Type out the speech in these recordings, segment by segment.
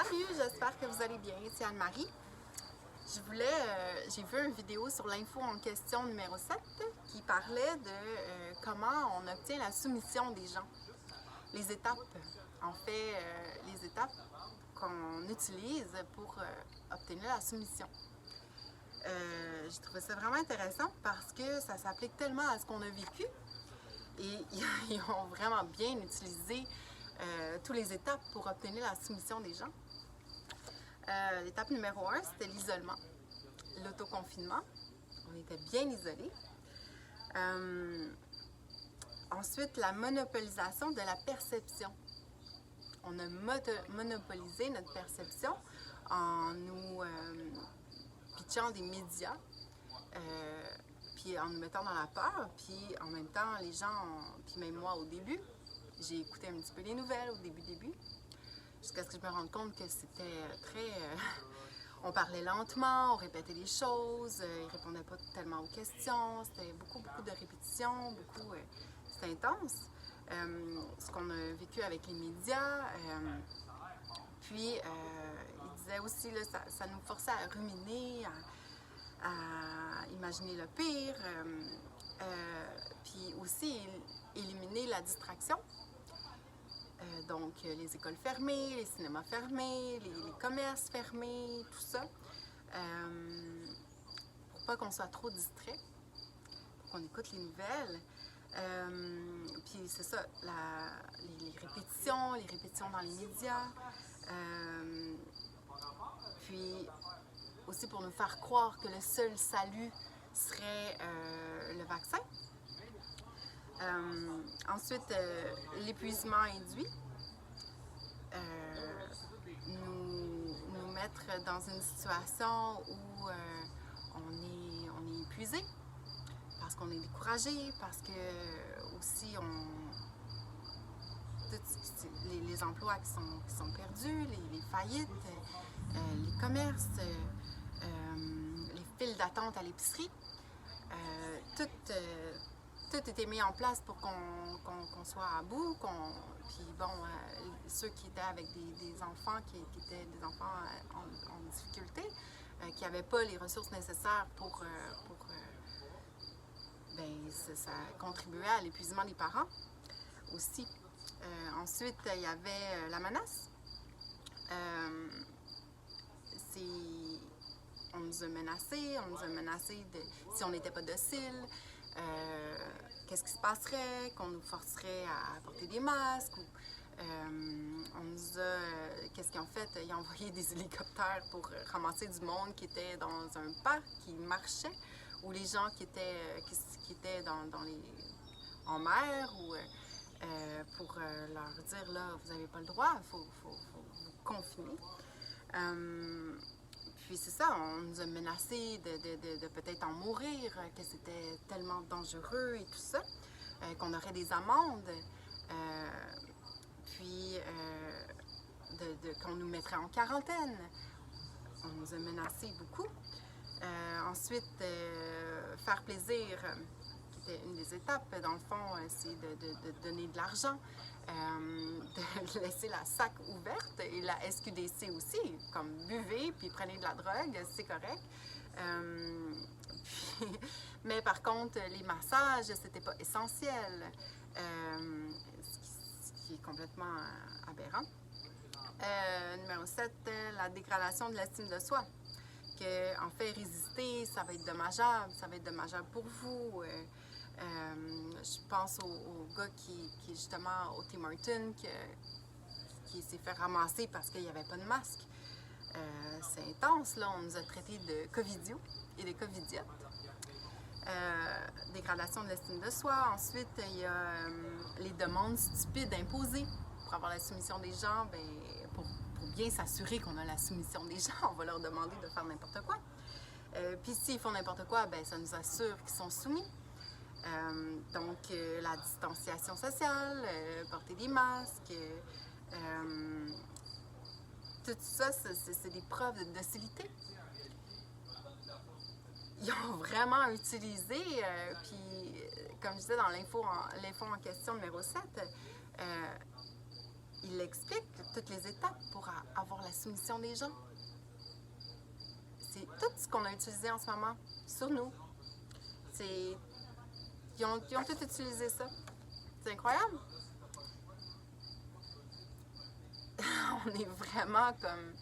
Salut, j'espère que vous allez bien, c'est Anne-Marie. J'ai vu une vidéo sur l'info en question numéro 7 qui parlait de comment on obtient la soumission des gens. Les étapes, les étapes qu'on utilise pour obtenir la soumission. J'ai trouvé ça vraiment intéressant parce que ça s'applique tellement à ce qu'on a vécu et ils ont vraiment bien utilisé toutes les étapes pour obtenir la soumission des gens. L'étape numéro 1, c'était l'isolement, l'autoconfinement. On était bien isolés. Ensuite, la monopolisation de la perception. On a monopolisé notre perception en nous pitchant des médias, puis en nous mettant dans la peur, puis en même temps, les gens, puis même moi au début, j'ai écouté un petit peu les nouvelles au début, jusqu'à ce que je me rende compte que c'était très... on parlait lentement, on répétait les choses, ils ne répondaient pas tellement aux questions, c'était beaucoup de répétitions, c'était intense. Ce qu'on a vécu avec les médias, puis il disait aussi, là, ça nous forçait à ruminer, à imaginer le pire, puis aussi éliminer la distraction. Donc, les écoles fermées, les cinémas fermés, les commerces fermés, tout ça, pour pas qu'on soit trop distrait, pour qu'on écoute les nouvelles. Puis c'est ça, les répétitions dans les médias, puis aussi pour nous faire croire que le seul salut serait le vaccin. Ensuite, l'épuisement induit, nous mettre dans une situation où on est épuisé, parce qu'on est découragé, parce que aussi les emplois qui sont perdus, les faillites, les commerces, les files d'attente à l'épicerie, tout était mis en place pour qu'on soit à bout, puis bon, ceux qui étaient avec des enfants qui étaient des enfants en difficulté, qui n'avaient pas les ressources nécessaires pour ça contribuait à l'épuisement des parents aussi. Ensuite, il y avait la menace. On nous a menacés si on n'était pas docile. Qu'est-ce qui se passerait, qu'on nous forcerait à porter des masques, ou on nous a, qu'est-ce qu'ils ont fait, ils ont envoyé des hélicoptères pour ramasser du monde qui était dans un parc, qui marchait, ou les gens qui étaient en mer, ou pour leur dire, là, vous n'avez pas le droit, il faut vous confiner. Puis c'est ça, on nous a menacés de peut-être en mourir, que c'était tellement dangereux et tout ça, qu'on aurait des amendes, puis qu'on nous mettrait en quarantaine. On nous a menacés beaucoup. Ensuite, faire plaisir, qui était une des étapes, dans le fond, c'est de donner de l'argent. De laisser la SAC ouverte et la SQDC aussi, comme buvez puis prenez de la drogue, c'est correct. Mais par contre, les massages, c'était pas essentiel, ce qui est complètement aberrant. Numéro 7, la dégradation de l'estime de soi. Que, en fait, résister, ça va être dommageable pour vous. Je pense au gars qui est justement au Tim Hortons, qui s'est fait ramasser parce qu'il n'y avait pas de masque. C'est intense, là. On nous a traités de covidios et de covidiotes. Dégradation de l'estime de soi. Ensuite, il y a les demandes stupides imposées. Pour avoir la soumission des gens, pour bien s'assurer qu'on a la soumission des gens, on va leur demander de faire n'importe quoi. Puis s'ils font n'importe quoi, ça nous assure qu'ils sont soumis. Donc, la distanciation sociale, porter des masques, tout ça, c'est des preuves de docilité. Ils ont vraiment utilisé, puis comme je disais dans l'info en question numéro 7, il explique toutes les étapes pour à avoir la soumission des gens. C'est tout ce qu'on a utilisé en ce moment sur nous. Ils ont tout utilisé ça. C'est incroyable. On est vraiment comme...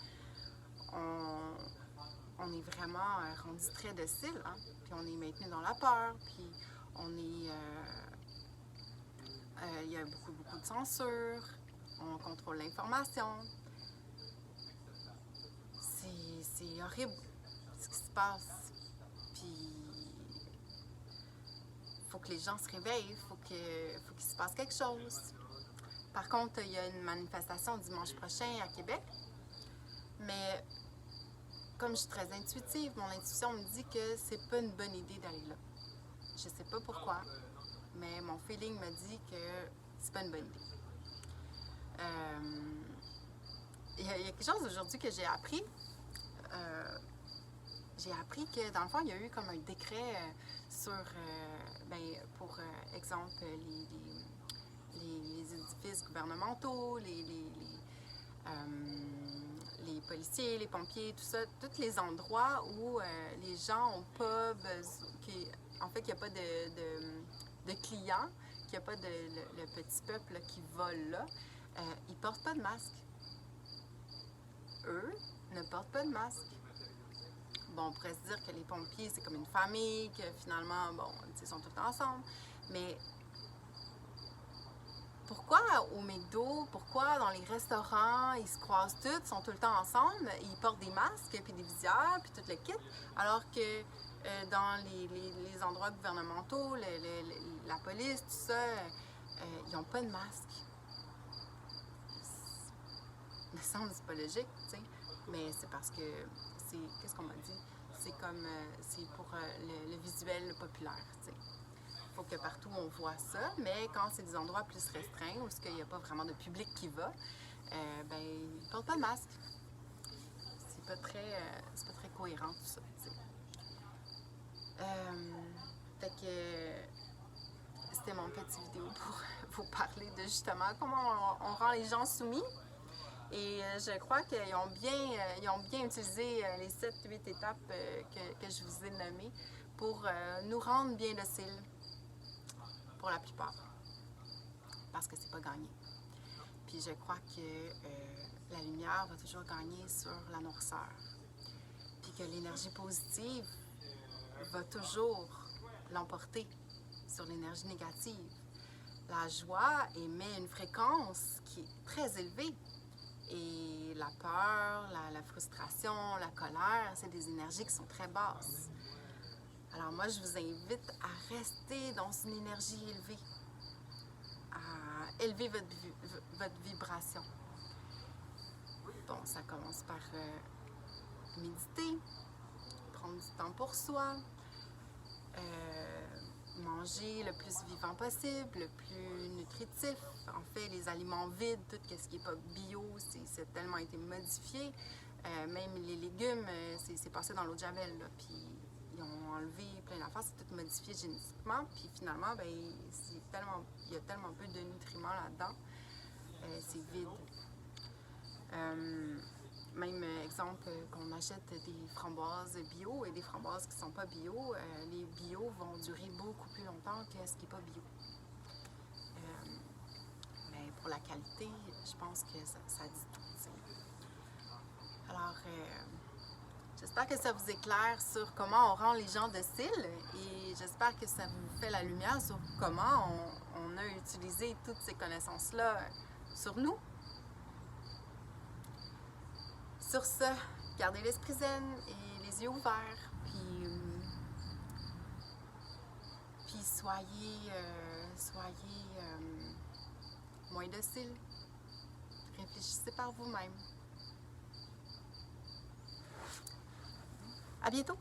On est vraiment rendu très docile, hein? Puis on est maintenu dans la peur, puis on est... il y a beaucoup de censure, on contrôle l'information. C'est horrible ce qui se passe. Puis il faut que les gens se réveillent, il faut qu'il se passe quelque chose. Par contre, il y a une manifestation dimanche prochain à Québec, mais comme je suis très intuitive, mon intuition me dit que c'est pas une bonne idée d'aller là. Je sais pas pourquoi, mais mon feeling me dit que c'est pas une bonne idée. Il y a quelque chose aujourd'hui que j'ai appris. J'ai appris que, dans le fond, il y a eu comme un décret sur, pour exemple, les édifices gouvernementaux, les policiers, les pompiers, tout ça, tous les endroits où les gens n'ont pas besoin, en fait, qu'il n'y a pas de clients, qu'il n'y a pas le petit peuple là, qui vole là, ils ne portent pas de masque. Eux ne portent pas de masque. Bon, on pourrait se dire que les pompiers, c'est comme une famille, que finalement, bon, ils sont tout le temps ensemble, mais pourquoi au McDo, pourquoi dans les restaurants, ils se croisent tous, sont tout le temps ensemble, ils portent des masques, puis des visières, puis tout le kit, alors que dans les endroits gouvernementaux, la police, tout ça, ils n'ont pas de masque. Il me semble que c'est pas logique, tu sais, mais c'est parce que c'est, qu'est-ce qu'on m'a dit? C'est comme, c'est pour le visuel populaire, tu sais. Il faut que partout on voit ça, mais quand c'est des endroits plus restreints, où il n'y a pas vraiment de public qui va, ils ne portent pas de masque. C'est pas très cohérent tout ça, tu sais. Fait que c'était mon petit vidéo pour vous parler de justement comment on rend les gens soumis. Et je crois qu'ils ont bien utilisé les 7-8 étapes que je vous ai nommées pour nous rendre bien dociles, pour la plupart, parce que c'est pas gagné. Puis je crois que la lumière va toujours gagner sur la noirceur, puis que l'énergie positive va toujours l'emporter sur l'énergie négative. La joie émet une fréquence qui est très élevée. Et la peur, la frustration, la colère, c'est des énergies qui sont très basses. Alors moi, je vous invite à rester dans une énergie élevée, à élever votre vibration. Bon, ça commence par méditer, prendre du temps pour soi, manger le plus vivant possible, le plus nutritif. En fait, les aliments vides, tout ce qui n'est pas bio, c'est tellement été modifié. Même les légumes, c'est passé dans l'eau de Javel, là, puis ils ont enlevé plein d'affaires, c'est tout modifié génétiquement. Puis finalement, il y a tellement peu de nutriments là-dedans, c'est vide. Même exemple, qu'on achète des framboises bio et des framboises qui ne sont pas bio, les bio vont durer beaucoup plus longtemps que ce qui n'est pas bio. Mais pour la qualité, je pense que ça dit tout. T'sais. Alors, j'espère que ça vous éclaire sur comment on rend les gens dociles et j'espère que ça vous fait la lumière sur comment on a utilisé toutes ces connaissances-là sur nous. Sur ce, gardez l'esprit zen et les yeux ouverts, puis soyez moins docile. Réfléchissez par vous-même. À bientôt!